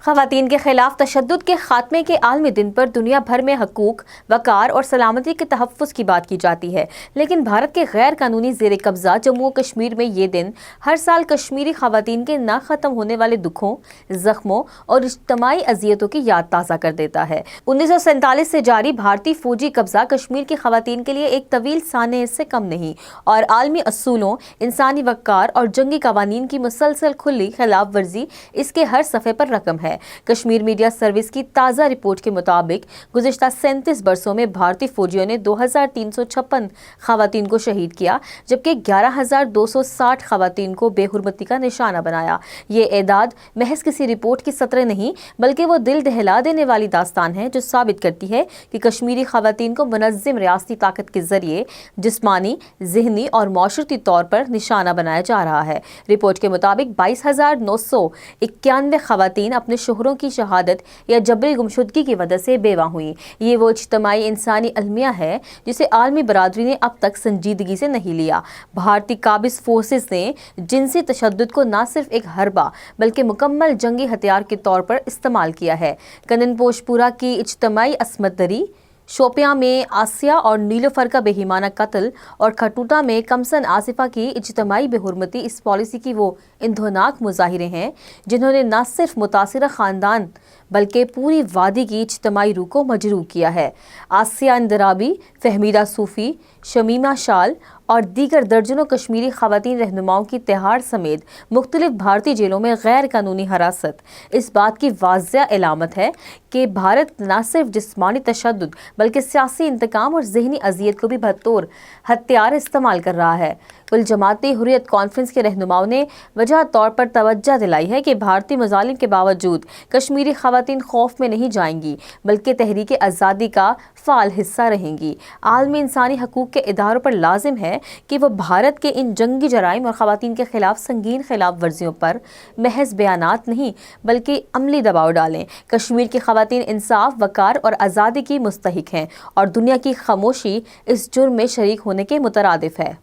خواتین کے خلاف تشدد کے خاتمے کے عالمی دن پر دنیا بھر میں حقوق، وقار اور سلامتی کے تحفظ کی بات کی جاتی ہے، لیکن بھارت کے غیر قانونی زیر قبضہ جموں و کشمیر میں یہ دن ہر سال کشمیری خواتین کے نہ ختم ہونے والے دکھوں، زخموں اور اجتماعی اذیتوں کی یاد تازہ کر دیتا ہے۔ 1947 سے جاری بھارتی فوجی قبضہ کشمیر کی خواتین کے لیے ایک طویل سانحے سے کم نہیں، اور عالمی اصولوں، انسانی وقار اور جنگی قوانین کی مسلسل کھلی خلاف ورزی اس کے ہر صفحے پر رقم ہے۔ کشمیر میڈیا سروس کی تازہ رپورٹ کے مطابق گزشتہ 37 برسوں میں بھارتی فوجیوں نے 2356 خواتین کو شہید کیا، جبکہ 11260 خواتین کو بے حرمتی کا نشانہ بنایا۔ یہ اعداد محض کسی رپورٹ کی سطریں نہیں، بلکہ وہ دل دہلا دینے والی داستان ہے جو ثابت کرتی ہے کہ کشمیری خواتین کو منظم ریاستی طاقت کے ذریعے جسمانی، ذہنی اور معاشرتی طور پر نشانہ بنایا جا رہا ہے۔ رپورٹ کے مطابق 22,991 خواتین اپنے شوہروں کی شہادت یا جبری گمشدگی کی وجہ سے بیوہ ہوئیں۔ یہ وہ اجتماعی انسانی المیہ ہے جسے عالمی برادری نے اب تک سنجیدگی سے نہیں لیا۔ بھارتی قابض فورسز نے جنسی تشدد کو نہ صرف ایک حربہ بلکہ مکمل جنگی ہتھیار کے طور پر استعمال کیا ہے۔ کنن پوش پورہ کی اجتماعی عصمت دری، شوپیاں میں آسیہ اور نیلوفر کا بہیمانہ قتل اور کھٹوٹا میں کمسن آصفہ کی اجتماعی بے حرمتی اس پالیسی کی وہ اندھوناک مظاہرے ہیں جنہوں نے نہ صرف متاثرہ خاندان بلکہ پوری وادی کی اجتماعی روح کو مجروح کیا ہے۔ آسیہ اندرابی، فہمیدہ صوفی، شمیمہ شال اور دیگر درجنوں کشمیری خواتین رہنماؤں کی تہاڑ سمیت مختلف بھارتی جیلوں میں غیر قانونی حراست اس بات کی واضح علامت ہے کہ بھارت نہ صرف جسمانی تشدد بلکہ سیاسی انتقام اور ذہنی اذیت کو بھی بطور ہتھیار استعمال کر رہا ہے۔ کل جماعتی حریت کانفرنس کے رہنماؤں نے وجہ طور پر توجہ دلائی ہے کہ بھارتی مظالم کے باوجود کشمیری خواتین خوف میں نہیں جائیں گی بلکہ تحریک آزادی کا فعال حصہ رہیں گی۔ عالمی انسانی حقوق کے اداروں پر لازم ہے کہ وہ بھارت کے ان جنگی جرائم اور خواتین کے خلاف سنگین خلاف ورزیوں پر محض بیانات نہیں بلکہ عملی دباؤ ڈالیں۔ کشمیر کی خواتین انصاف، وقار اور آزادی کی مستحق ہیں، اور دنیا کی خاموشی اس جرم میں شریک ہونے کے مترادف ہے۔